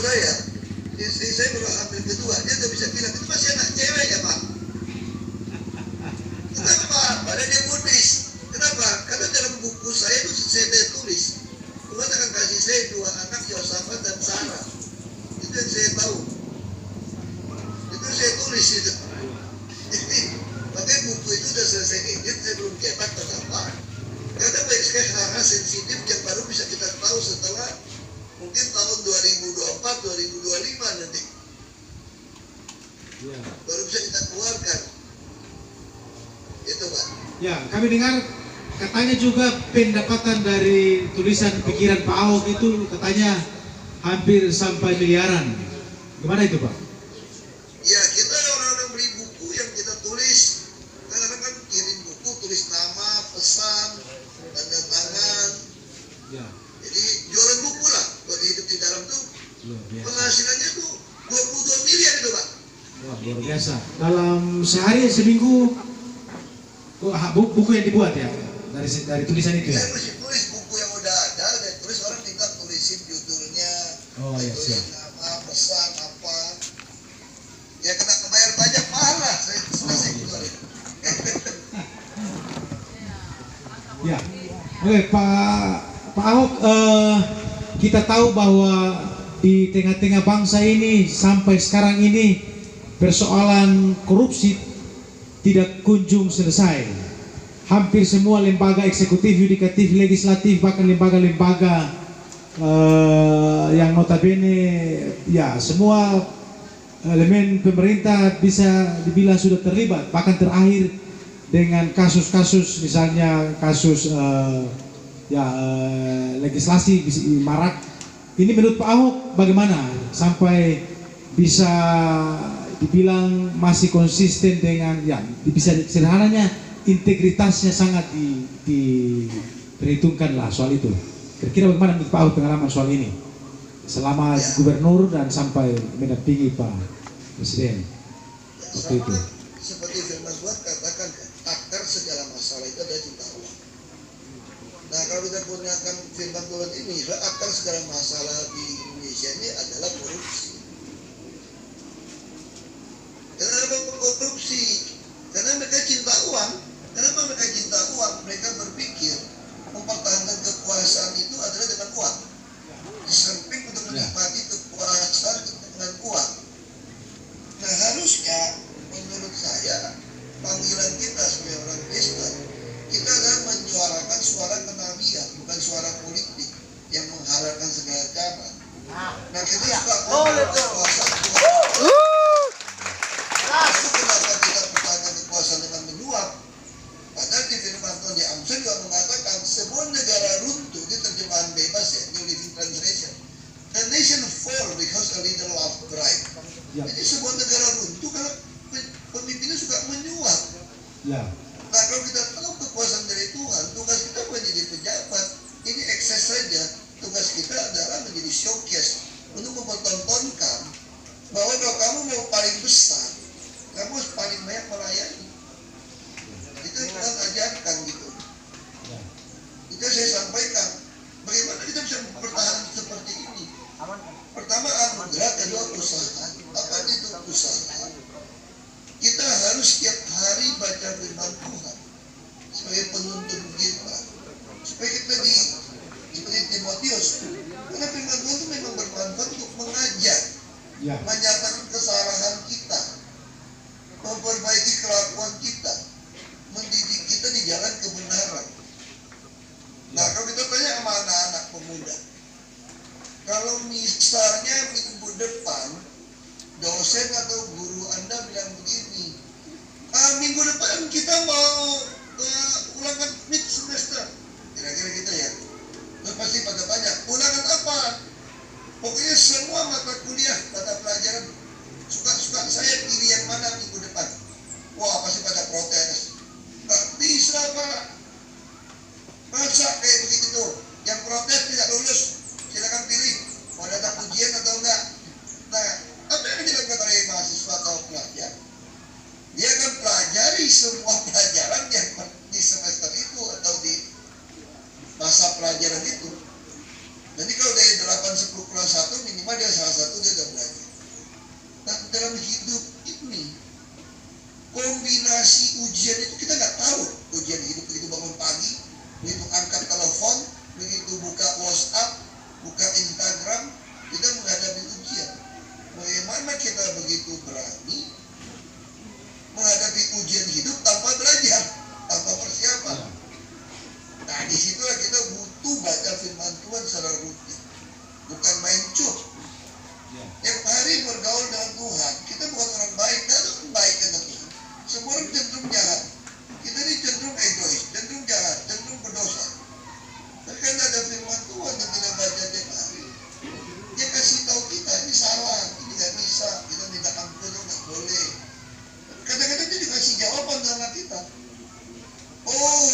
saya, istri saya baru hamil kedua, dia udah bisa bilang itu masih anak cewek ya Pak. Kenapa? Padahal dia Buddhis. Kenapa? Karena dalam buku saya itu saya tulis, Tuhan akan kasih saya 2 anak, Yosafat dan Sarah. Itu yang saya tahu. Itu saya tulis itu. Makanya buku itu udah selesai edit, saya belum cetak. Kenapa? Karena banyak sekali hal-hal sensitif yang baru bisa kita tahu setelah mungkin tahun 2024, 2025 nanti. Ya. Baru bisa kita keluarkan. Itu Pak. Ya, kami dengar katanya juga pendapatan dari tulisan pikiran Pak Ahok itu katanya hampir sampai miliaran. Gimana itu Pak? Ya, kita orang-orang beli buku yang kita tulis, kadang-kadang kan kirim buku, tulis nama, pesan, tanda tangan. Ya. Jadi jualan buku lah, buat hidup di dalam tuh. Penghasilannya tuh 22 miliar itu Pak. Wah, luar biasa. Dalam sehari, seminggu, buku yang dibuat ya? Dari tulisan itu ya? Saya masih tulis buku yang udah ada, dan tulis orang tinggal tulisin judulnya, tulis nama, pesan, apa. Ya kena kebayar pajak parah, saya keluarin. Ya, oke Pak Ahok, kita tahu bahwa di tengah-tengah bangsa ini sampai sekarang ini persoalan korupsi tidak kunjung selesai. Hampir semua lembaga eksekutif, yudikatif, legislatif, bahkan lembaga-lembaga yang notabene ya semua elemen pemerintah bisa dibilang sudah terlibat. Bahkan terakhir dengan kasus-kasus misalnya kasus legislasi marak. Ini menurut Pak Ahok bagaimana sampai bisa dibilang masih konsisten dengan ya bisa sederhananya integritasnya sangat diperhitungkan lah soal itu. Kira-kira bagaimana menurut Pak Ahok pengalaman soal ini selama gubernur dan sampai mendampingi Pak Presiden? Seperti itu. Seperti firman Tuhan katakan, akar segala masalah itu adalah cinta uang. Nah kalau kita gunakan firman Tuhan ini, akar segala masalah di Indonesia ini adalah korupsi. Kenapa korupsi? Karena mereka cinta uang. Kenapa mereka cinta uang? Mereka berpikir mempertahankan kekuasaan itu adalah dengan uang. Di samping untuk menikmati kekuasaan dengan uang. Nah harusnya menurut saya panggilan kita sebagai orang Kristen, kita adalah menyuarakan suara kenabian, bukan suara politik yang menghalalkan segala cara. Nah kita juga ngomong kekuasaan Tuhan. Itu kenapa kita pertahankan kekuasaan dengan menyuap? Padahal di firman Tuhan di Amsal juga mengatakan sebuah negara runtuh, ini terjemahan bebas ya, New Living Translation. The nation fall because a leader loves bribe. Jadi sebuah negara runtuh karena pemimpinnya suka menyuap. Nah kalau kita tahu kekuasaan dari Tuhan, tugas kita bukan jadi pejabat, ini ekses saja. Tugas kita adalah menjadi showcase untuk mempertontonkan bahwa kalau kamu mau paling besar, kamu harus paling banyak melayani. Itu yang Tuhan ajarkan gitu. Itu saya sampaikan. Bagaimana kita bisa bertahan seperti ini? Pertama anugerah, kedua usaha. Apa itu usaha? Kita harus setiap hari baca firman Tuhan sebagai penuntun kita, supaya kita seperti Timotius, karena firman Tuhan itu memang bermanfaat untuk mengajar, menyatakan kesalahan kita, memperbaiki kelakuan kita, mendidik kita di jalan kebenaran. Nah kalau kita tanya sama anak-anak pemuda, kalau misalnya minggu depan dosen atau guru Anda bilang begini, minggu depan kita mau ulangan mid semester, kira-kira gitu ya. Terus pasti pada banyak, ulangan apa? Pokoknya semua mata kuliah, mata pelajaran, suka-suka saya pilih yang mana minggu depan. Wah pasti pada protes. Gak bisa Pak, masa kayak begitu? Yang protes tidak lulus, silakan pilih mau datang ujian atau enggak. Nah apa yang dilakukan oleh mahasiswa atau pelajar? Dia akan pelajari semua pelajaran yang di semester itu atau di masa pelajaran itu. Jadi kalau dari 8, 10 kelas 1 minimal Cuma dia salah satu dia udah belajar. Nah, dalam hidup ini kombinasi ujian itu kita nggak tahu. Ujian hidup begitu bangun pagi, begitu angkat telepon, begitu buka WhatsApp, buka Instagram, kita menghadapi ujian. Bagaimana kita begitu berani menghadapi ujian hidup tanpa belajar, tanpa persiapan. Nah, disitulah kita butuh baca firman Tuhan secara rutin, bukan main cuk. Tiap hari bergaul dengan Tuhan, kita bukan orang baik, kita orang baik dengan Tuhan. Semua orang cenderung jahat. Kita ini cenderung egois, cenderung jahat, cenderung berdosa. Tapi kan ada firman Tuhan yang kita baca tiap hari. Dia kasih tahu kita ini salah, ini nggak bisa, kita minta ampun nggak boleh. Kadang-kadang dia dikasih jawaban sama kita. Oh,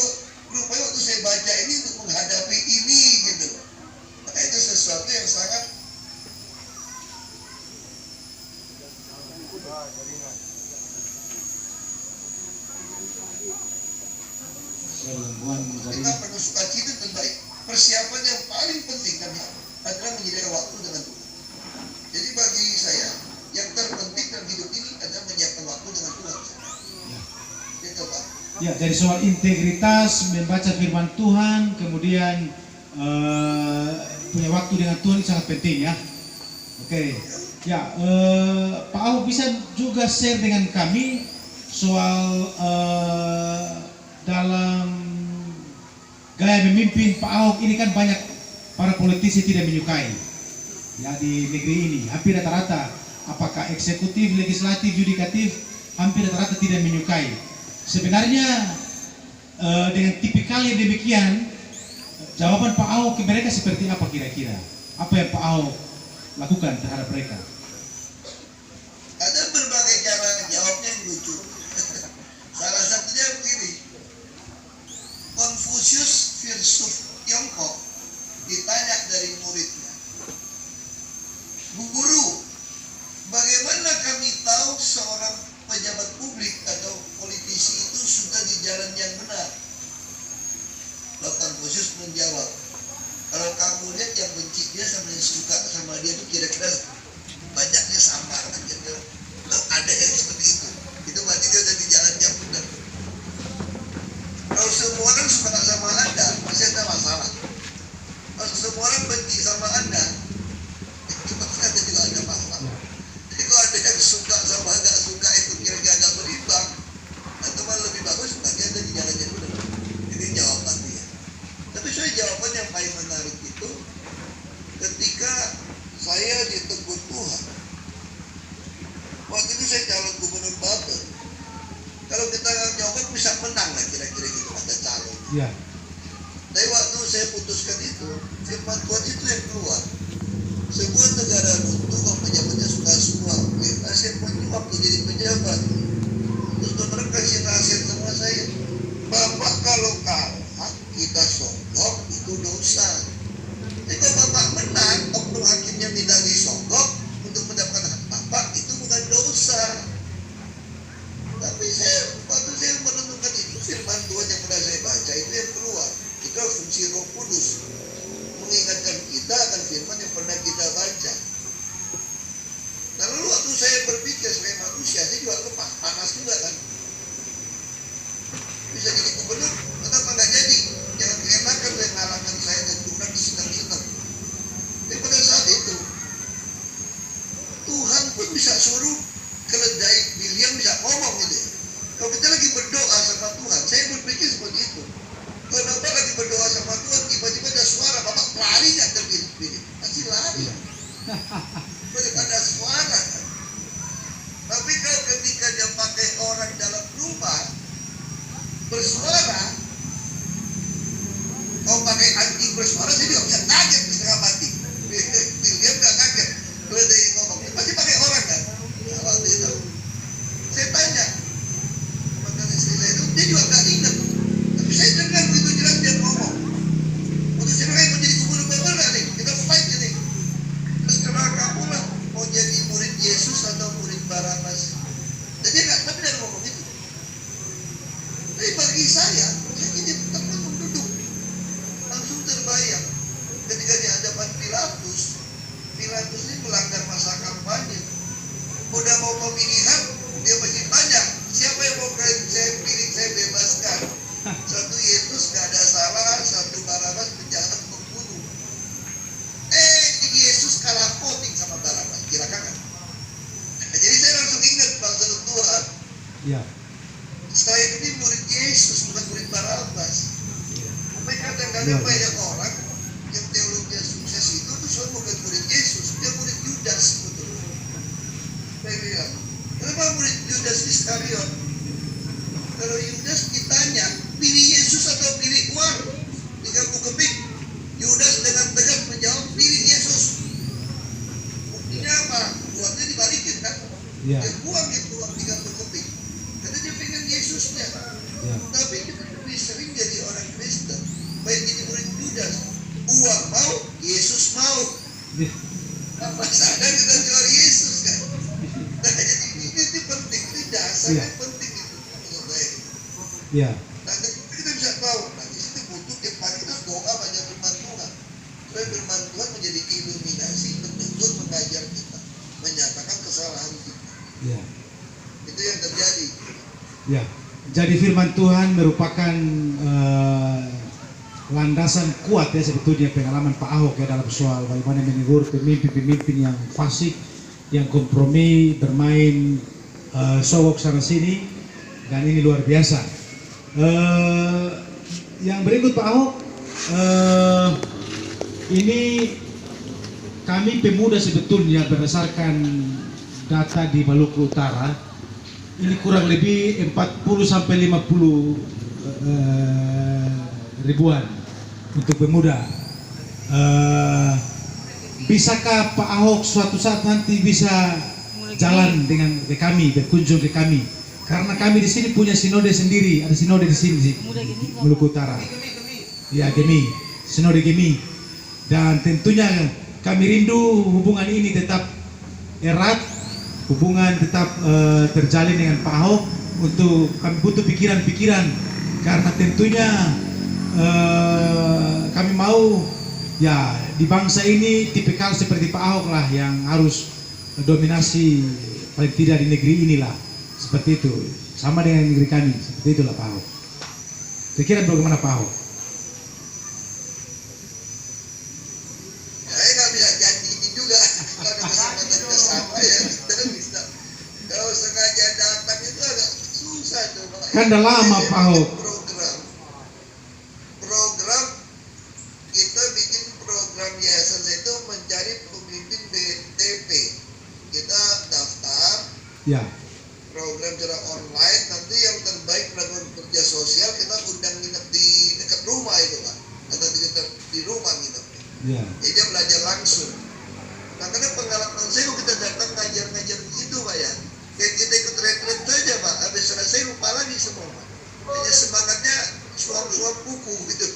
rupanya waktu saya baca ini untuk menghadapi ini gitu. Maka itu sesuatu yang sangat kita perlu sukacita terbaik. Persiapan yang paling penting adalah menyediakan waktu dengan Tuhan. Jadi bagi saya yang terpenting dalam hidup ini adalah menyiapkan waktu dengan Tuhan. Gitu Pak. Ya, dari soal integritas, membaca firman Tuhan, kemudian punya waktu dengan Tuhan sangat penting ya. Oke. Ya, Pak Ahok bisa juga share dengan kami soal dalam gaya memimpin Pak Ahok ini kan banyak para politisi tidak menyukai ya di negeri ini. Hampir rata-rata apakah eksekutif, legislatif, yudikatif hampir rata-rata tidak menyukai. Sebenarnya dengan tipikal yang demikian, jawaban Pak Ahok ke mereka seperti apa kira-kira? Apa yang Pak Ahok lakukan terhadap mereka? Ada berbagai cara jawabnya yang lucu. Salah satunya begini. Konfusius filsuf Tiongkok ditanya dari muridnya, "Guru, bagaimana kami tahu seorang pejabat publik atau politisi itu sudah di jalan yang benar?" Lalu Konfusius menjawab, "Kalau kamu lihat yang benci dia sama yang suka sama dia itu kira-kira banyaknya sama gitu. Lalu ada yang seperti itu berarti dia udah di jalan yang benar. Kalau semua orang suka sama Anda, pasti ada masalah. Kalau semua orang benci sama Anda, itu pasti ada juga ada masalah. Jadi kalau ada yang suka sama nggak suka itu kira-kira agak berimbang, atau malah lebih bagus, berarti ada di jalan yang benar. Ini jawaban dia. Tapi saya jawaban yang paling menarik itu ketika saya ditegur Tuhan. Waktu itu saya calon gubernur Banten. Kalau kita jawab bisa menang lah kira-kira gitu ada calon. Ya. Tapi waktu saya putuskan itu, firman Tuhan itu yang keluar. Sebuah negara runtuh kalau pejabatnya suka suap. Saya punya waktu jadi pejabat. Terus orang kasih nasihat sama saya. Bapak kalau kalah kita sogok itu dosa. Jadi kalau Bapak menang, oknum hakimnya tidak disogok untuk mendapatkan hak Bapak itu bukan dosa. Tapi waktu saya menentukan itu firman Tuhan yang pernah saya baca itu yang keluar. Itu fungsi Roh Kudus mengingatkan kita akan firman yang pernah kita baca. Nah, lalu waktu saya berpikir sebagai manusia, saya juga lemah, panas juga kan. Bisa jadi gubernur, kenapa nggak jadi? Jangan keenakan yang ngalahkan saya dan Tuhan disenang-senang. Tapi pada saat itu Tuhan pun bisa suruh keledai William bisa ngomong gitu. Kalau kita lagi berdoa sama Tuhan, saya berpikir seperti itu. Kalau Bapak lagi berdoa sama Tuhan, tiba-tiba ada suara, Bapak lari nggak terpilih? Pasti lari. Ada suara. Tapi kalau ketika dia pakai orang dalam rumah bersuara, kalau pakai anjing bersuara, saya juga bisa kaget setengah mati. William nggak kaget. Keledai ngomong, pasti pakai orang kan? Nah, waktu itu saya tanya, maka istri saya itu dia juga nggak ingat. Tapi saya dengar begitu jelas dia ngomong. Waktu saya bilang mau jadi gubernur beneran nih, kita fight ini. Terus kenal kamu lah mau jadi murid Yesus atau murid Barabas. Dan dia nggak, tapi dia ngomong itu. Tapi bagi saya jadi teman duduk langsung terbayang ketika di hadapan Udah mau pemilihan, dia masih tanya, siapa yang mau saya pilih, saya bebaskan. Satu Yesus gak ada salah, satu Barabas penjahat pembunuh. Yesus kalah voting sama Barabas, kira-kira kan? Jadi saya langsung ingat maksud Tuhan. Ya. Saya ini murid Yesus, bukan murid Barabas. Mereka kadang-kadang banyak orang yang teologinya sukses itu tuh soal bukan murid Yesus, dia murid Yudas betul. Saya bilang, kenapa murid Yudas Iskariot? Kalau Yudas ditanya, pilih Yesus atau pilih uang? Tiga keping. Yudas dengan tegas menjawab, pilih Yesus. Buktinya apa? Uangnya dibalikin kan? Ya. Dia buang itu uang 30 keping. Karena dia pengen Yesusnya. Ya. Tapi kita lebih sering jadi orang Kristen. Baik jadi murid Yudas. Uang mau, Yesus mau. Apa sadar kita jual Yesus kan? Nah, jadi ini penting, ini dasarnya penting itu menurut saya. Ya. Nah, kita bisa tahu, nah di situ butuh tiap hari kita doa banyak firman Tuhan. Supaya firman Tuhan menjadi iluminasi, betul-betul mengajar kita, menyatakan kesalahan kita. Ya. Itu yang terjadi. Ya. Jadi firman Tuhan merupakan landasan kuat ya sebetulnya pengalaman Pak Ahok ya dalam soal bagaimana menegur pemimpin-pemimpin yang fasik, yang kompromi, bermain sogok sana sini, dan ini luar biasa. Yang berikut Pak Ahok, ini kami pemuda sebetulnya berdasarkan data di Maluku Utara, ini kurang lebih 40 sampai 50 ribuan untuk pemuda. Bisakah Pak Ahok suatu saat nanti bisa jalan dengan kami, berkunjung ke kami? Karena kami di sini punya sinode sendiri, ada sinode di sini di Maluku Utara. Ya, Gemi, sinode Gemi. Dan tentunya kami rindu hubungan ini tetap erat, hubungan tetap terjalin dengan Pak Ahok. Untuk kami butuh pikiran-pikiran, karena tentunya kami mau ya di bangsa ini tipikal seperti Pak Ahok lah yang harus dominasi paling tidak di negeri inilah, seperti itu, sama dengan negeri kami, seperti itulah Pak Ahok. Kira-kira bagaimana Pak Ahok? Saya nggak bisa janji juga kalau ada kesempatan ke sana ya kita bisa. Kalau sengaja datang itu agak susah tuh Pak. Kan udah lama Pak Ahok. Program kita bikin program yayasan itu mencari pemimpin DTP. Kita daftar. Ya. Program secara online, nanti yang terbaik melakukan kerja sosial kita undang nginep di dekat rumah itu Pak, atau di rumah nginep. Ya. Jadi dia belajar langsung. Nah karena pengalaman saya kalau kita datang ngajar-ngajar begitu Pak ya, kayak kita ikut retret saja Pak, habis selesai lupa lagi semua Pak. Hanya semangatnya suap-suap buku gitu.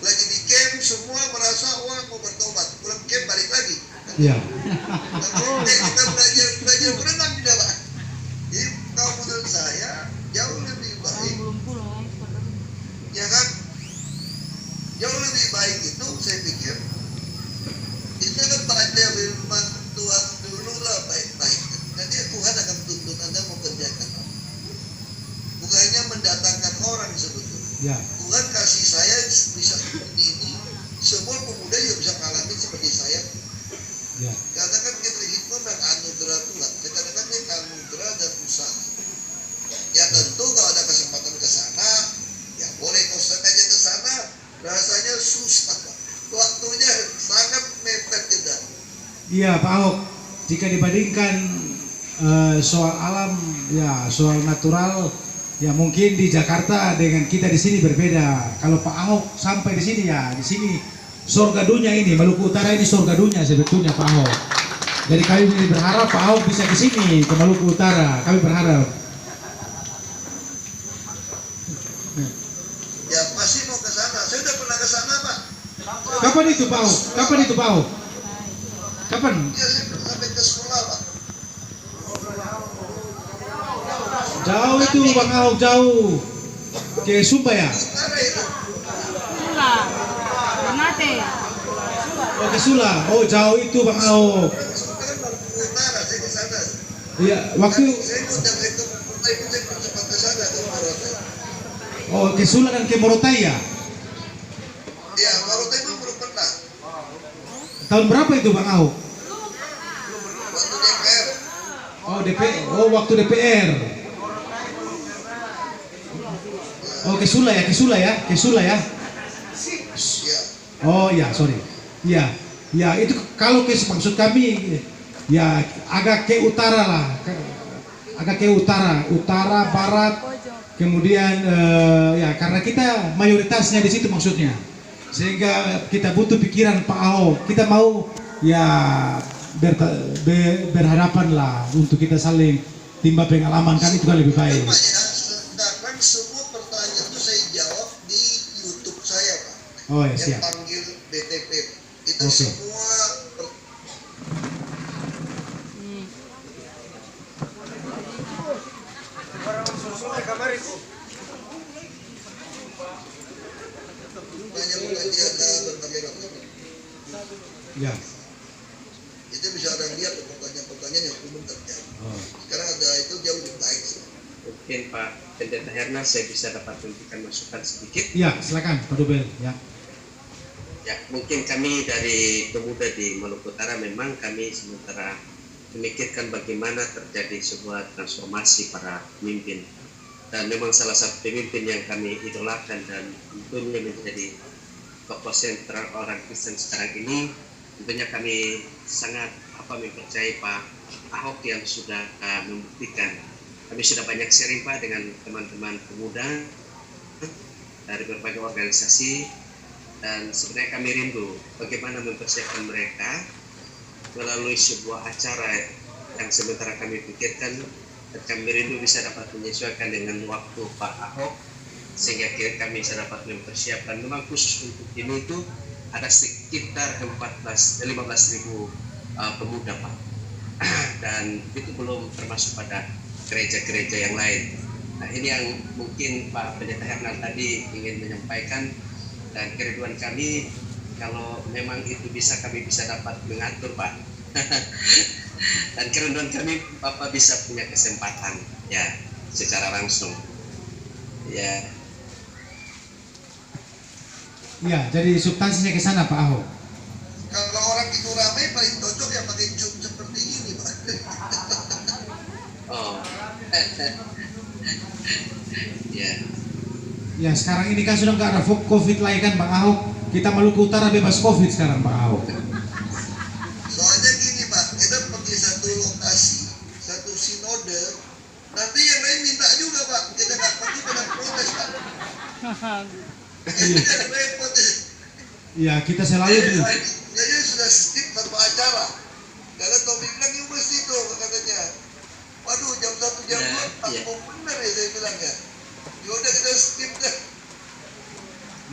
Lagi di camp semua merasa wah mau bertobat, pulang camp balik lagi. Ya. Nah, kita belajar berenang juga Pak. Jadi kalau menurut saya jauh lebih baik, ya kan? Jauh lebih baik itu saya pikir kita kan baca firman Tuhan dulu lah baik-baik. Nanti Tuhan akan tuntut Anda mau kerjakan apa. Bukannya mendatangkan orang sebetulnya. Ya. Tuhan kasih saya bisa seperti ini. Semua pemuda juga bisa ngalamin seperti saya. Ya. Karena kan kita hidup dan anugerah Tuhan. Kadang-kadang ini anugerah dan usaha. Ya tentu kalau ada kesempatan ke sana, ya boleh kau sengaja ke sana. Rasanya susah, Pak. Waktunya sangat mepet juga. Iya Pak Ahok, jika dibandingkan soal alam, ya soal natural, ya mungkin di Jakarta dengan kita di sini berbeda. Kalau Pak Ahok sampai di sini ya, di sini surga dunia ini, Maluku Utara ini surga dunia sebetulnya Pak Ahok. Jadi kami berharap Pak Ahok bisa ke sini, ke Maluku Utara. Kami berharap. Ya pasti mau ke sana. Saya udah pernah ke sana, Pak. Kapan itu Pak Ahok? Kapan itu Pak Ahok? Kapan? Ya saya pernah sampai ke sekolah, Pak. Jauh itu Bang Ahok, jauh. Ke Sumba ya? Utara itu. Sula, Ternate. Oh ke Sula. Oh jauh itu Bang Ahok. Sekarang Maluku Utara, saya ke sana. Iya, waktu Saya ngundang saya ke Morotai pun saya belum sempat ke sana ke Morotai. oh ke Sula dan ke Morotai ya. Ya, Morotai pun belum pernah. Tahun berapa itu Bang Ahok? Waktu DPR. Oh DPR, oh waktu DPR. Oh ke Sula ya, ke Sula ya, ke Sula ya. Ya. Oh ya, sorry. Ya, ya itu kalau ke maksud kami ya agak ke utara lah, agak ke utara, utara barat. Kemudian ya karena kita mayoritasnya di situ maksudnya, sehingga kita butuh pikiran Pak Ahok. Kita mau ya berhadapan lah untuk kita saling timba pengalaman kan itu kan lebih baik. Pak ya, sedangkan semua pertanyaan itu saya jawab di YouTube saya Pak. Oh ya Yang siap. panggil BTP itu Oke. semua banyak pengajian berbagai macam. Ya. Itu bisa orang lihat pertanyaan-pertanyaan yang umum terjadi. Oh. Sekarang ada itu jauh lebih baik. Mungkin Pak Pendeta Hernas saya bisa dapat memberikan masukan sedikit. Ya silakan Pak Dubel ya. Ya, mungkin kami dari pemuda di Maluku Utara memang kami sementara memikirkan bagaimana terjadi sebuah transformasi para pemimpin. Dan memang salah satu pemimpin yang kami idolakan dan tentunya menjadi tokoh sentral orang Kristen sekarang ini, tentunya kami sangat mempercayai Pak Ahok yang sudah membuktikan. Kami sudah banyak sharing Pak dengan teman-teman pemuda dari berbagai organisasi. Dan sebenarnya kami rindu bagaimana mempersiapkan mereka melalui sebuah acara yang sementara kami pikirkan, dan kami rindu bisa dapat menyesuaikan dengan waktu Pak Ahok sehingga kami bisa dapat mempersiapkan. Memang khusus untuk ini itu ada sekitar 15.000 pemuda Pak, dan itu belum termasuk pada gereja-gereja yang lain. Nah ini yang mungkin Pak Pendeta Hernan tadi ingin menyampaikan. Dan kerinduan kami kalau memang itu bisa kami bisa dapat mengatur Pak. Dan kerinduan kami Bapak bisa punya kesempatan ya secara langsung. Ya. Ya, jadi substansinya ke sana Pak Ahok. Kalau orang itu ramai paling cocok yang pakai Zoom seperti ini Pak. Oh. Ya. Ya sekarang ini kan sudah nggak ada COVID lagi kan Pak Ahok. Kita Maluku Utara bebas COVID sekarang Pak Ahok. Soalnya gini Pak, kita pergi satu lokasi, satu sinode, nanti yang lain minta juga Pak, kita nggak pergi pada protes Pak. Jadi ada repot. Ya kita selalu Jadi sudah skip satu acara. Karena Tommy bilang ini mesti itu katanya. Waduh jam 1 jam 2 aku benar ya saya bilang ya. Yaudah kita skip deh.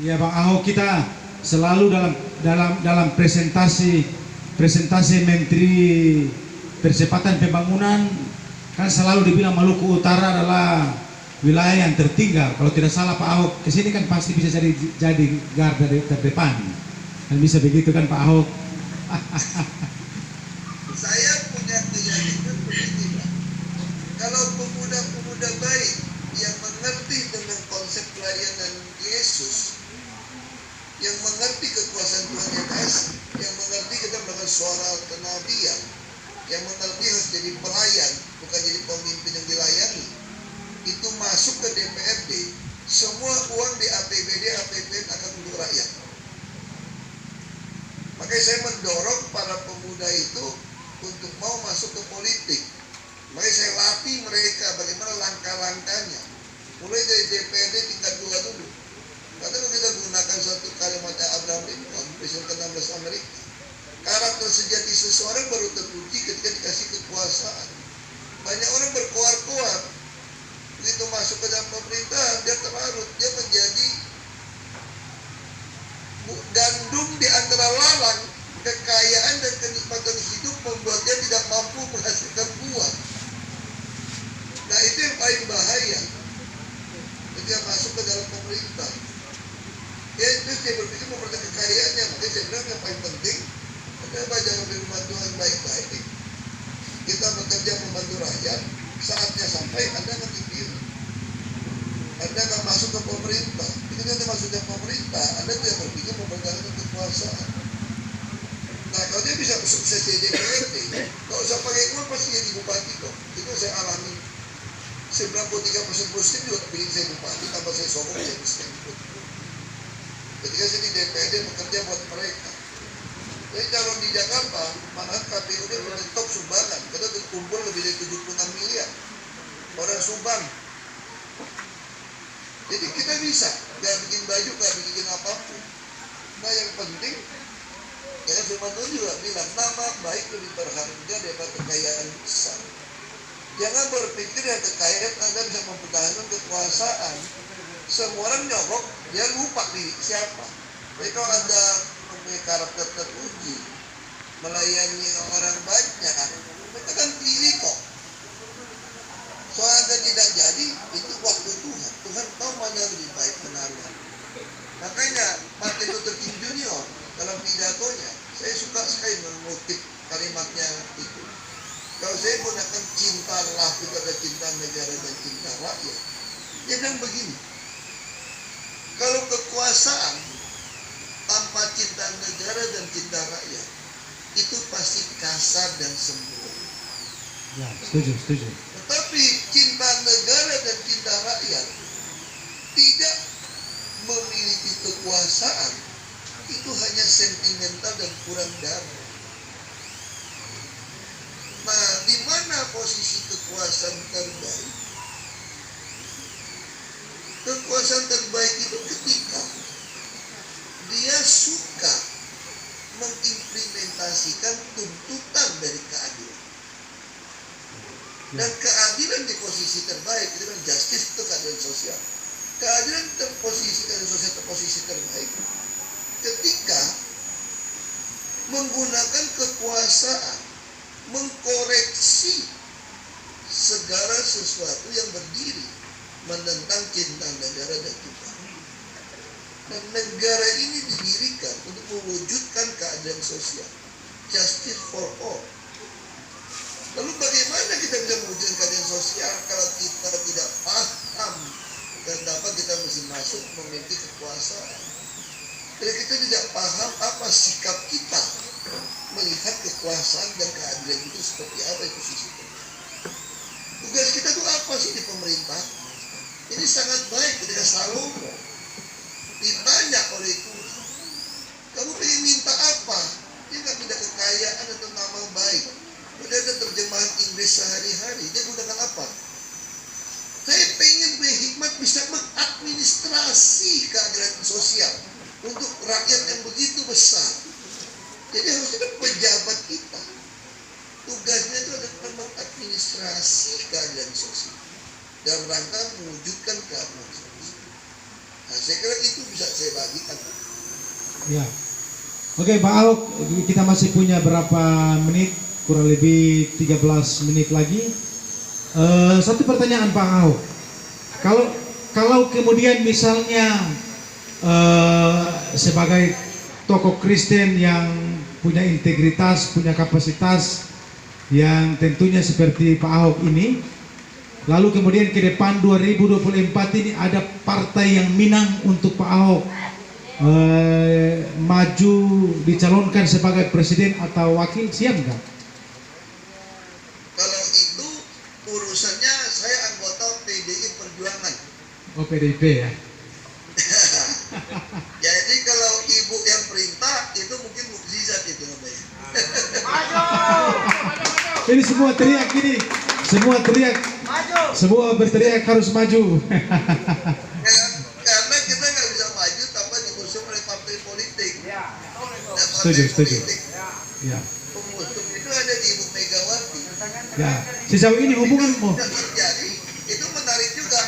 ya Bang Ahok kita selalu dalam presentasi Menteri Percepatan Pembangunan kan selalu dibilang Maluku Utara adalah wilayah yang tertinggal. Kalau tidak salah Pak Ahok kesini kan pasti bisa jadi garda terdepan. Kan bisa begitu kan Pak Ahok? Saya punya keyakinan begini Pak. Kalau pemuda-pemuda baik yang mengerti tentang konsep pelayanan Yesus, yang mengerti kekuasaan Tuhan yang esa, yang mengerti kita melakukan suara kenabian, yang mengerti harus jadi pelayan, bukan jadi pemimpin yang dilayani, itu masuk ke DPRD, semua uang di APBD, APBN akan untuk rakyat. Makanya saya mendorong para pemuda itu untuk mau masuk ke politik. Makanya saya latih mereka bagaimana langkah-langkahnya. Mulai dari DPRD tingkat 2 dulu. Karena kalau kita gunakan satu kalimat Abraham Lincoln, Presiden ke-16 Amerika, karakter sejati seseorang baru teruji ketika dikasih kekuasaan. Banyak orang berkoar-koar, begitu masuk ke dalam pemerintahan, dia terlarut, dia menjadi gandum di antara lalang. Kekayaan dan kenikmatan hidup membuat dia tidak mampu menghasilkan buah. Nah itu yang paling bahaya ketika masuk ke dalam pemerintah. Dia berpikir memperoleh kekayaannya. Makanya saya bilang yang paling penting adalah jangan firman Tuhan baik-baik. kita bekerja membantu rakyat, saatnya sampai Anda akan dipilih. Anda akan masuk ke pemerintah. Ketika Anda masuk ke pemerintah, Anda tidak berpikir mempertahankan kekuasaan. Nah, kalau dia bisa sukses jadi DPRD, kalau usah pakai uang pasti jadi bupati kok. Itu saya alami. 93% positif juga pilih saya bupati, tambah saya sokong saya bisa. Ketika saya di DPRD bekerja buat mereka. Jadi calon di Jakarta, malahan KPU dia menyetok sumbangan. Kita terkumpul lebih dari 76 miliar. Orang sumbang. Jadi kita bisa, gak bikin baju, gak bikin apapun. Nah yang penting, ya Firman Tuhan juga bilang, nama baik lebih berharga daripada kekayaan besar. Jangan berpikir yang kekayaan Anda bisa mempertahankan kekuasaan. Semua orang nyogok, dia lupa diri siapa. Tapi kalau Anda mempunyai karakter teruji, melayani orang banyak, mereka kan pilih kok. Soal Anda tidak jadi, itu waktu Tuhan. Tuhan tahu mana lebih baik menaruh. Makanya Martin Luther King Jr. dalam pidatonya, saya suka sekali mengutip kalimatnya itu. Kalau saya gunakan cintalah, itu ada cinta negara dan cinta rakyat. Dia bilang begini, kalau kekuasaan tanpa cinta negara dan cinta rakyat, itu pasti kasar dan sembrono. Ya, setuju. Tetapi cinta negara dan cinta rakyat tidak memiliki kekuasaan, itu hanya sentimental dan kurang damai. Nah, di mana posisi kekuasaan terbaik? Kekuasaan terbaik itu ketika dia suka mengimplementasikan tuntutan dari keadilan. Dan keadilan di posisi terbaik, itu kan justice, itu keadilan sosial. Keadilan posisi keadilan sosial atau posisi terbaik ketika menggunakan kekuasaan mengkoreksi segala sesuatu yang berdiri menentang cinta negara dan Tuhan. Dan negara ini didirikan untuk mewujudkan keadilan sosial, justice for all. Lalu bagaimana kita bisa mewujudkan keadilan sosial kalau kita tidak paham dan dapat kita mesti masuk memiliki kekuasaan? Jadi kita tidak paham apa sikap kita melihat kekuasaan dan keadilan itu seperti apa itu sistemnya. Tugas kita itu apa sih di pemerintah? Ini sangat baik ketika Salomo ditanya oleh Tuhan, kamu ingin minta apa? Dia nggak minta kekayaan atau nama baik. Udah ada terjemahan Inggris sehari-hari, dia gunakan apa? Saya pengen punya hikmat bisa mengadministrasi keadilan sosial untuk rakyat yang begitu besar. Jadi harusnya pejabat kita tugasnya itu adalah mengadministrasi keadilan sosial dalam rangka mewujudkan keadilan sosial. Nah, saya kira itu bisa saya bagikan. Ya. Oke, Pak Ahok, kita masih punya berapa menit? Kurang lebih 13 menit lagi. Satu pertanyaan Pak Ahok. Kalau kemudian misalnya sebagai tokoh Kristen yang punya integritas, punya kapasitas yang tentunya seperti Pak Ahok ini, lalu kemudian ke depan 2024 ini ada partai yang minang untuk Pak Ahok maju dicalonkan sebagai presiden atau wakil, siap nggak? Kalau itu urusannya saya anggota PDI Perjuangan. Oh, PDIP ya. Jadi kalau ibu yang perintah itu mungkin mukjizat itu namanya. Ini semua teriak ini, semua teriak, semua berteriak harus maju. Karena kita nggak bisa maju tanpa diusung oleh partai politik. Dan Setuju. politik Ya. pengusung itu ada di Ibu Megawati. Ya. Sejauh ini hubunganmu? Jadi itu menarik juga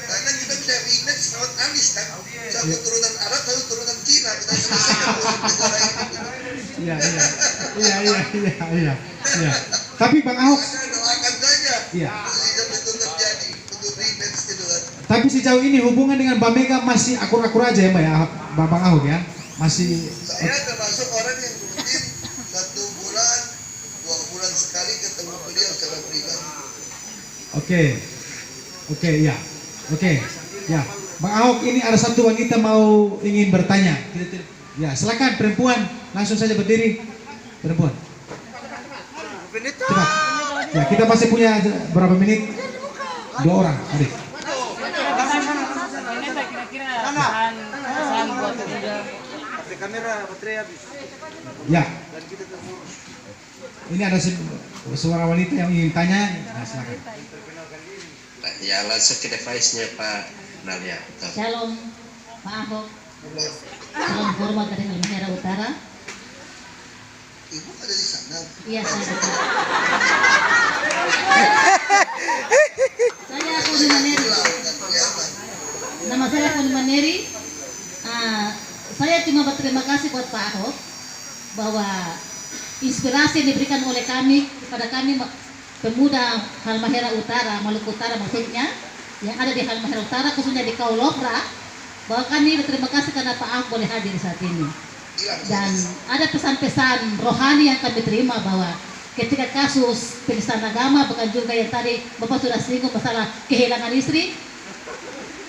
karena kita bisa image lewat Anies kan, satu turunan Arab, satu turunan Cina, kita selesaikan negara ini. Iya. Tapi Bang Ahok, Maka doakan saja Iya. mukjizat itu terjadi untuk image gitu kan. tapi sejauh ini hubungan dengan Mbak Mega masih akur-akur aja ya Mbak ya, Bang Ahok ya? Masih. Saya termasuk orang yang rutin 1 bulan, 2 bulan sekali ketemu ketemu beliau secara pribadi. Oke, ya. Oke, ya. Bang Ahok, ini ada satu wanita mau ingin bertanya. Ya, silakan perempuan, langsung saja berdiri. Perempuan. Cepat. Ya, kita masih punya berapa menit? 2 orang, adik. Ini saya kira-kira pesan buat pemuda. Ya. Ini ada suara wanita yang ingin tanya. Nah, silakan. Ya langsung ke device-nya Pak Nalia. Shalom Pak Ahok. Salam hormat dari Halmahera Utara. Ibu ada di sana. Iya, saya ada. Saya Koni Maneri. Nama saya Koni Maneri. Saya cuma berterima kasih buat Pak Ahok bahwa inspirasi yang diberikan oleh kami kepada kami pemuda Halmahera Utara, Maluku Utara maksudnya, yang ada di Halmahera Utara khususnya di Kaulopra, bahwa kami berterima kasih karena Pak Ahok boleh hadir saat ini. Dan ada pesan-pesan rohani yang kami terima bahwa ketika kasus penistaan agama, bukan juga yang tadi Bapak sudah singgung masalah kehilangan istri,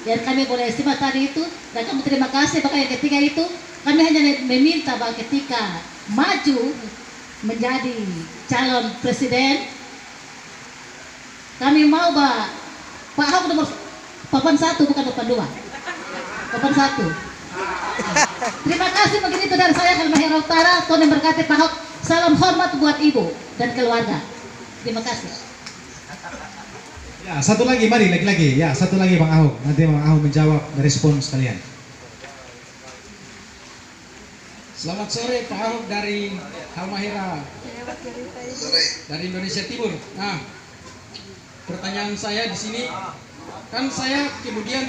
dan kami boleh simak tadi itu, dan kami terima kasih. Bahkan yang ketiga itu kami hanya meminta bahwa ketika maju menjadi calon presiden, kami mau bahwa Pak Ahok nomor papan 1 bukan papan 2, papan 1. Terima kasih, begitu dari saya Halmahera Utara. Tuhan yang berkati Pak Ahok. Salam hormat buat ibu dan keluarga. Terima kasih. Ya, satu lagi, mari lagi-lagi. Ya, satu lagi Bang Ahok. Nanti Bang Ahok menjawab respon sekalian. Selamat sore Pak Ahok dari Halmahera, dari Indonesia Timur. Nah, pertanyaan saya di sini, kan saya kemudian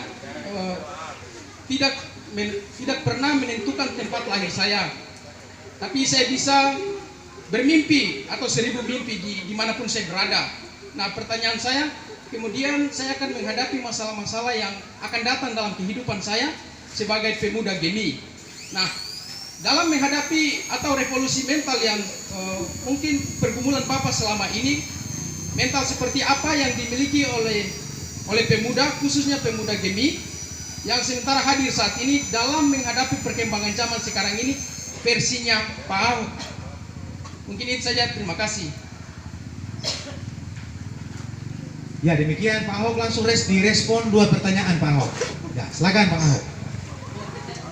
tidak pernah menentukan tempat lahir saya, tapi saya bisa bermimpi atau 1000 mimpi dimanapun saya berada. Nah, pertanyaan saya, kemudian saya akan menghadapi masalah-masalah yang akan datang dalam kehidupan saya sebagai pemuda Gemi. Nah, dalam menghadapi atau revolusi mental yang mungkin pergumulan Bapak selama ini, mental seperti apa yang dimiliki oleh pemuda, khususnya pemuda Gemi, yang sementara hadir saat ini dalam menghadapi perkembangan zaman sekarang ini versinya Pak Ahok. Mungkin itu saja, terima kasih. Ya, demikian Pak Ahok langsung direspon 2 pertanyaan Pak Ahok. Ya, silakan Pak Ahok.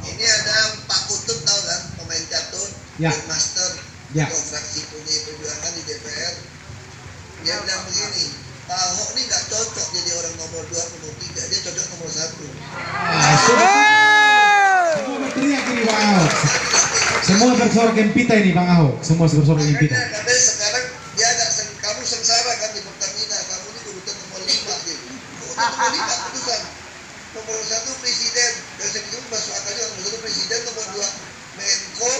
Ini ada Pak Kutub, tahu kan, pemain catur, Ya. master, Ya. fraksi PDI Perjuangan di DPR. Dia bilang begini, Pak Ahok ini nggak cocok jadi orang nomor 2, nomor 3, dia cocok nomor 1. Semua berteriak ini Bang Ahok. Semua bersorak gempita ini Bang Ahok. Semua bersorak gempita. Katanya sekarang dia agak kamu sengsara kan di Pertamina, kamu ini urutan nomor 5 gitu. Urutan nomor 5 putusan. Nomor 1 presiden, dan saya itu masuk akal juga. Nomor 1 presiden, nomor 2 Menko,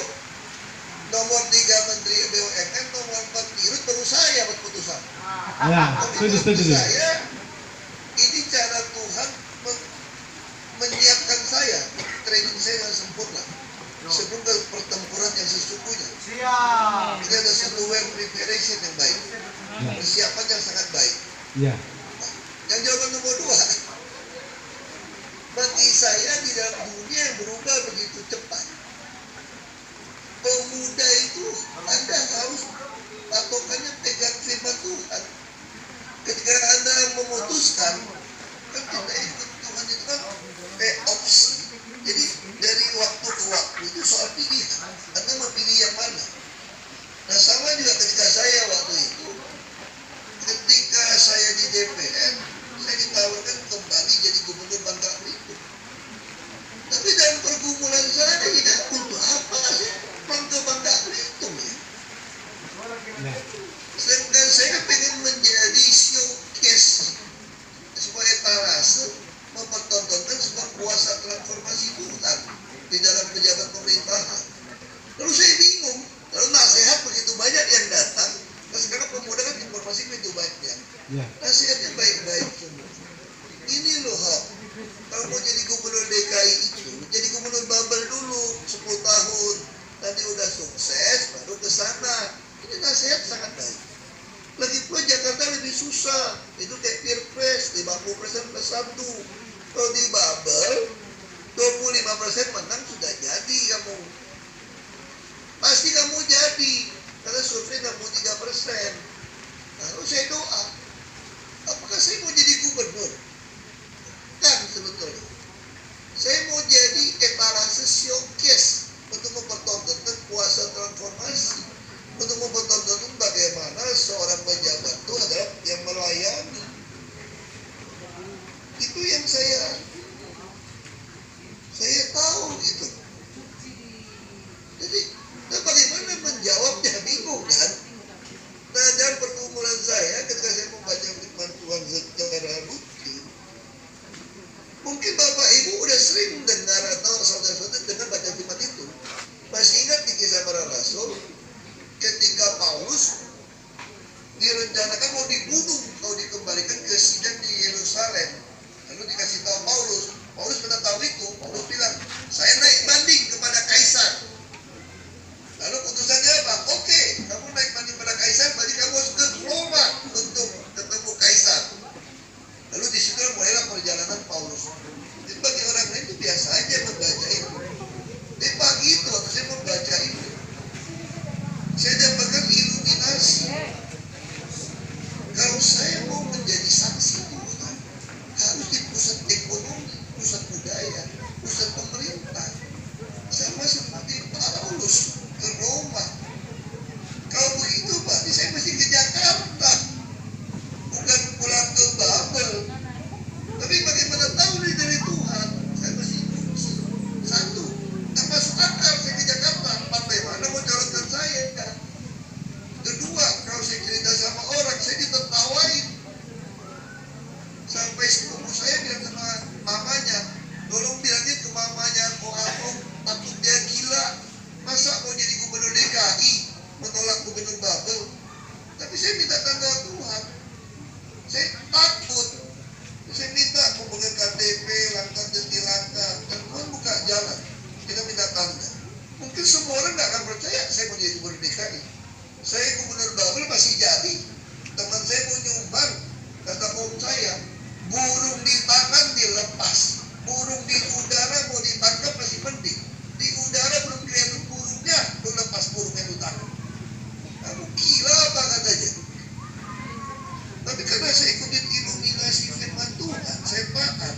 nomor 3 Menteri BUMN, nomor 4 Dirut, baru saya buat putusan. Ya, setuju. Saya, ini cara Tuhan menyiapkan saya, training saya yang sempurna sebelum ke pertempuran yang sesungguhnya. Ini ada satu preparation yang baik, persiapan yang sangat baik. Ya. Yang jawaban nomor 2, bagi saya di dalam dunia yang berubah begitu cepat, pemuda itu Anda harus patokannya pegang firman Tuhan. Ketika Anda memutuskan, kan kita ikut Tuhan itu kan opsi. Jadi dari waktu ke waktu itu soal pilihan. Anda mau pilih yang mana? Nah, sama juga ketika saya waktu itu, ketika saya di DPR, saya ditawarkan kembali jadi gubernur Bangka Belitung. Tapi dalam pergumulan saya tidak, untuk apa sih ke Bangka Belitung ya? Sedangkan saya pengen menjadi showcase sebagai etalase mempertontonkan sebuah kuasa transformasi Tuhan di dalam pejabat pemerintahan. Lalu saya bingung, lalu nasihat begitu banyak yang datang. Nah, sekarang pemuda kan informasi begitu banyak. Nasihatnya baik-baik semua. Ini loh Hok, kalau mau jadi gubernur DKI itu, jadi gubernur Babel dulu 10 tahun, nanti udah sukses baru ke sana. Ini nasihat sangat baik. Lagi pula Jakarta lebih susah. Itu kayak Pilpres, 50% plus 1. Kalau di bubble 25% menang sudah jadi kamu. Pasti kamu jadi. Karena survei 63%. Lalu saya doa, apakah saya mau jadi gubernur? Kan sebetulnya. Saya mau jadi etalase showcase untuk mempertontonkan kuasa transformasi. Untuk mempertontonkan bagaimana seorang pejabat itu adalah yang melayani. Itu yang saya tahu itu. Jadi, nah bagaimana menjawabnya bingung kan? Nah, dalam pergumulan saya ketika saya membaca firman Tuhan secara rutin, mungkin Bapak Ibu udah sering dengar atau saudara-saudara dengar baca firman itu. Masih ingat di Kisah Para Rasul ketika Paulus direncanakan mau dibunuh kalau dikembalikan ke sidang di Yerusalem. Lalu dikasih tahu Paulus pernah tahu itu. Paulus bilang, saya naik banding kepada Kaisar. Lalu putusannya apa? Oke, kamu naik banding pada Kaisar, berarti kamu harus ke Roma untuk ketemu Kaisar. Lalu di situ mulailah perjalanan Paulus. Jadi bagi orang lain itu biasa aja membaca itu. Di pagi itu waktu saya membaca itu, saya dapatkan iluminasi. Kalau saya mau menjadi saksi Tuhan, harus di pusat ekonomi, pusat budaya, pusat pemerintah. Sama seperti Paulus ke Roma. Kalau begitu berarti saya mesti ke Jakarta, bukan pulang ke Babel. Tapi bagaimana tahu dari Tuhan? Saya mesti satu, tak masuk akal saya ke Jakarta. Bagaimana mau calonkan saya? Kedua, kalau saya cerita sama orang, saya ditertawain. Sampai sepupu saya bilang sama mamanya, tolong bilangin ke mamanya, kok aku takut dia gila. Masa mau jadi gubernur DKI, menolak gubernur Babel? Tapi saya minta tanda Tuhan. Saya takut. Saya minta membuka KTP, langkah demi langkah. Dan Tuhan buka jalan. Kita minta tanda. Mungkin semua orang nggak akan percaya saya mau jadi gubernur DKI. Saya gubernur Babel masih jadi. Teman saya mau nyumbang. Kata om saya, burung di tangan dilepas. Burung di udara mau ditangkap masih mending. Di udara belum kelihatan burungnya, lu lepas burungnya lu tangkap. Kamu gila apa katanya? Tapi karena saya ikutin iluminasi firman Tuhan, saya paham.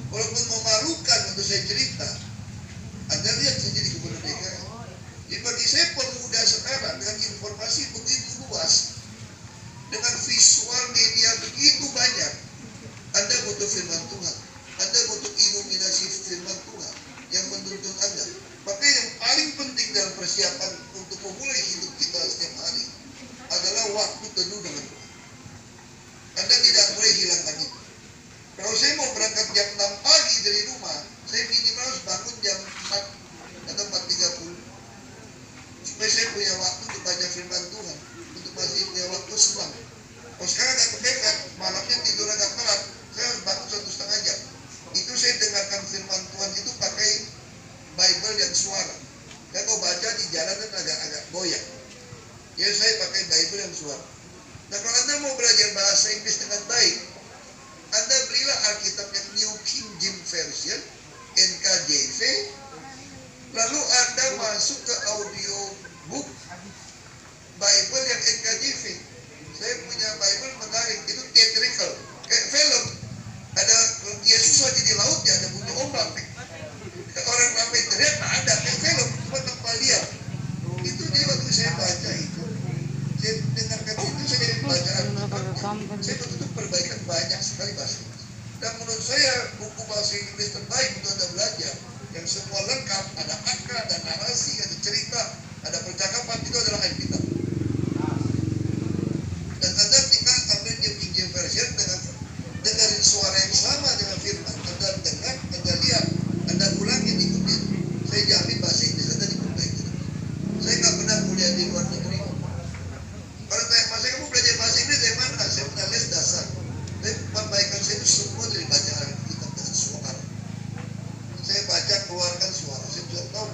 Walaupun memalukan untuk saya cerita, Anda lihat saya jadi gubernur DKI. Jadi bagi saya pemuda sekarang dengan informasi begitu luas, dengan visual media begitu banyak, Anda butuh firman Tuhan. Anda butuh iluminasi firman Tuhan yang menuntun Anda. Maka yang paling penting dalam persiapan untuk memulai hidup kita setiap hari adalah waktu teduh dengan Tuhan. Anda tidak boleh hilangkan itu. Kalau saya mau berangkat jam 6 pagi dari rumah, saya minimal harus bangun jam 4 atau 4.30. Supaya saya punya waktu untuk baca firman Tuhan, untuk masih punya waktu senang. Kalau sekarang agak kepepet, malamnya tidur agak telat, saya harus bangun 1,5 jam. Itu saya dengarkan firman Tuhan itu pakai Bible yang suara. Saya kalau baca di jalan kan agak goyang. Jadi saya pakai Bible yang suara. Nah kalau Anda mau belajar bahasa Inggris dengan baik, Anda belilah Alkitab yang New King James Version, NKJV, lalu Anda masuk ke audio book Bible yang NKJV. Saya punya Bible menarik, itu theatrical, kayak film. Ada Yesus lagi di laut, ya ada bunyi ombak. Orang ramai teriak, ada kayak film, cuma tanpa lihat. Itu dia waktu saya baca itu, saya dengarkan itu, saya jadi bacaan. Saya betul-betul perbaikan banyak sekali bahasa Inggris. Dan menurut saya buku bahasa Inggris terbaik untuk Anda belajar, yang semua lengkap, ada angka, ada narasi, ada cerita, ada percakapan, itu adalah Alkitab. Dan Anda tinggal ambil New King James Version dengan dengarin suara yang sama dengan firman. Anda dengar, Anda lihat, Anda ulangin, ikutin. Saya jamin bahasa Inggris Anda diperbaiki. Saya nggak pernah kuliah di luar negeri. Kalau tanya, masa kamu belajar bahasa Inggris dari mana? Saya pernah les dasar. Tapi perbaikan saya itu semua dari bacaan Alkitab dengan suara. Saya baca, keluarkan suara. Saya bisa tahu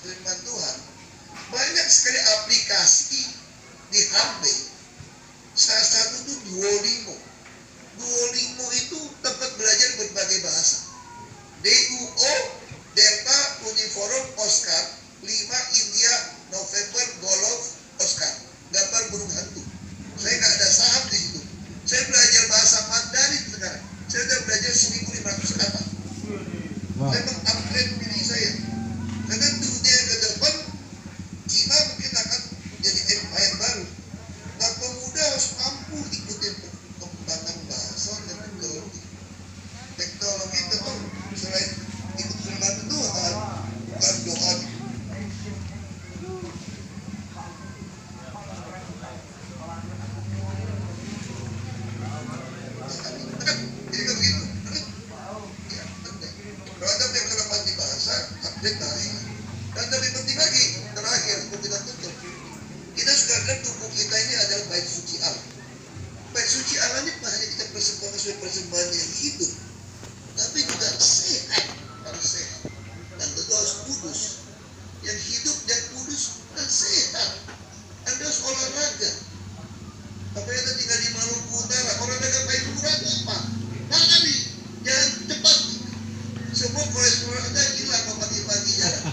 firman Tuhan, banyak sekali aplikasi di HP. Salah satu itu Duolingo. Duolingo itu tempat belajar berbagai bahasa. DUO, Delta, Uniform, Oscar, 5 India, November, Golf, Oscar. Gambar burung hantu. Saya nggak ada saham di situ. Saya belajar bahasa Mandarin sekarang. Saya sudah belajar 1.500 kata. Wow. Saya mengupgrade diri saya. Karena dunia ke depan, Cina mungkin akan menjadi empire baru. Nah, pemuda harus mampu ikuti perkembangan bahasa dan teknologi. Teknologi tentu selain ikut firman Tuhan, bukan doa. Jadi kan begitu. Ya, penting. Kalau ada pengalaman di bahasa, update bahasa. Dan lebih penting lagi, terakhir, untuk kita tutup. Kita sekarang tubuh kita ini adalah bait suci Allah. Bait suci Allah ini bukan hanya kita persembahkan sebagai persembahan yang hidup, tapi juga sehat, harus sehat. Dan tentu harus kudus. Yang hidup dan kudus dan sehat. Anda harus olahraga. Apa yang tinggal di Maluku Utara, olahraga paling murah itu apa? Lari, jangan cepat. Semua kolesterol Anda hilang kalau pagi-pagi jalan.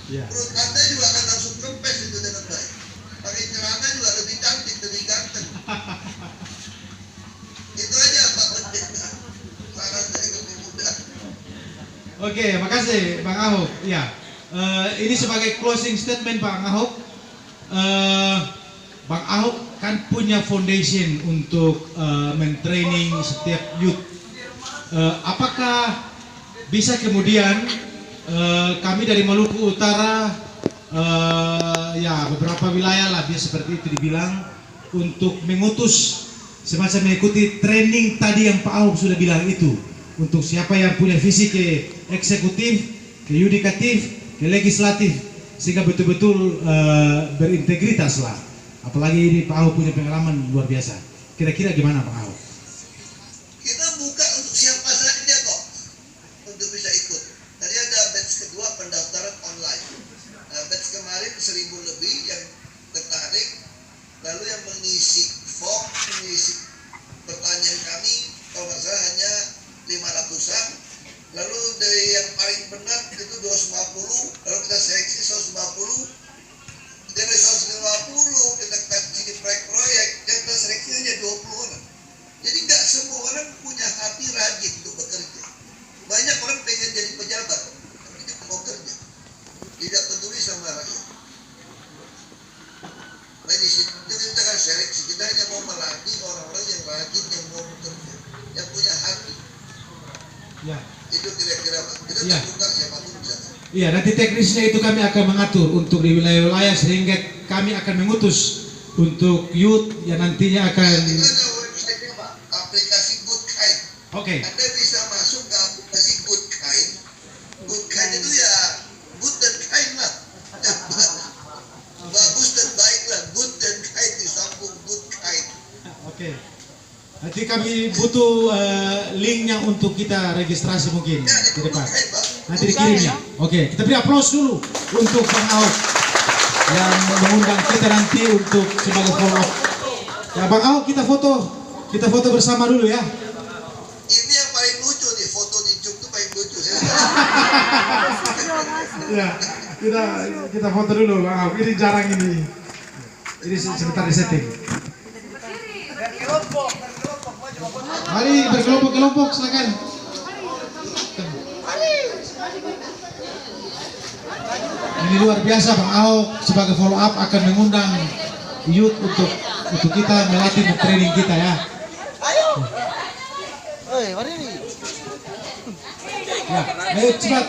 Perut Anda juga akan langsung kempes itu dengan baik. Pakai celana juga lebih cantik, lebih ganteng. Itu aja Pak Pendeta. Saran dari pemuda. Oke, makasih Bang Ahok. Ya, ini sebagai closing statement Bang Ahok. Bang Ahok kan punya foundation untuk mentraining setiap youth. Apakah bisa kemudian kami dari Maluku Utara, ya beberapa wilayah lah dia seperti itu dibilang, untuk mengutus semacam mengikuti training tadi yang Pak Ahok sudah bilang itu, untuk siapa yang punya visi ke eksekutif, ke yudikatif, ke legislatif, sehingga betul-betul berintegritas lah. Apalagi ini Pak Ahok punya pengalaman luar biasa. Kira-kira gimana Pak Ahok? Kita buka untuk siapa saja kok untuk bisa ikut. Tadi ada batch kedua pendaftaran online. Nah, batch kemarin 1.000 lebih yang tertarik. Lalu yang mengisi form, mengisi pertanyaan kami, kalau nggak salah hanya 500-an. Lalu dari yang paling benar itu 250. Lalu kita seleksi 150. Dari 150 kita kasih di proyek-proyek, kita seleksi hanya 20 orang. Jadi nggak semua orang punya hati rajin untuk bekerja. Banyak orang pengen jadi pejabat, tapi tidak mau kerja, tidak peduli sama rakyat. Nah di situ kita kan seleksi, kita hanya mau melatih orang-orang yang rajin, yang mau bekerja, yang punya hati. Ya. Itu kira-kira Pak. Kita Ya. terbuka siapapun bisa. Iya, nanti teknisnya itu kami akan mengatur untuk di wilayah-wilayah, sehingga kami akan mengutus untuk youth yang nantinya akan. Itu ada website-nya Pak, aplikasi Good Kind. Oke. Anda bisa masuk ke aplikasi Good Kind. Good Kind itu ya good dan kind lah. Bagus dan baik lah. Good dan kind disambung Good Kind. Oke. Nanti kami butuh linknya untuk kita registrasi mungkin Ya, di itu Good depan. Kind Pak. Nanti dikirimnya. Oke, kita beri aplaus dulu untuk Bang Ahok yang mengundang kita nanti untuk sebagai follow up. Ya Bang Ahok, kita foto bersama dulu ya. Ini yang paling lucu nih, foto di Juk itu paling lucu. Ya, kita foto dulu Bang Ahok. Ini jarang ini. Ini sebentar di setting. Mari berkelompok-kelompok silakan. Ini luar biasa Bang Ahok sebagai follow up akan mengundang youth untuk kita melatih training kita ya. Ya, ayo cepat.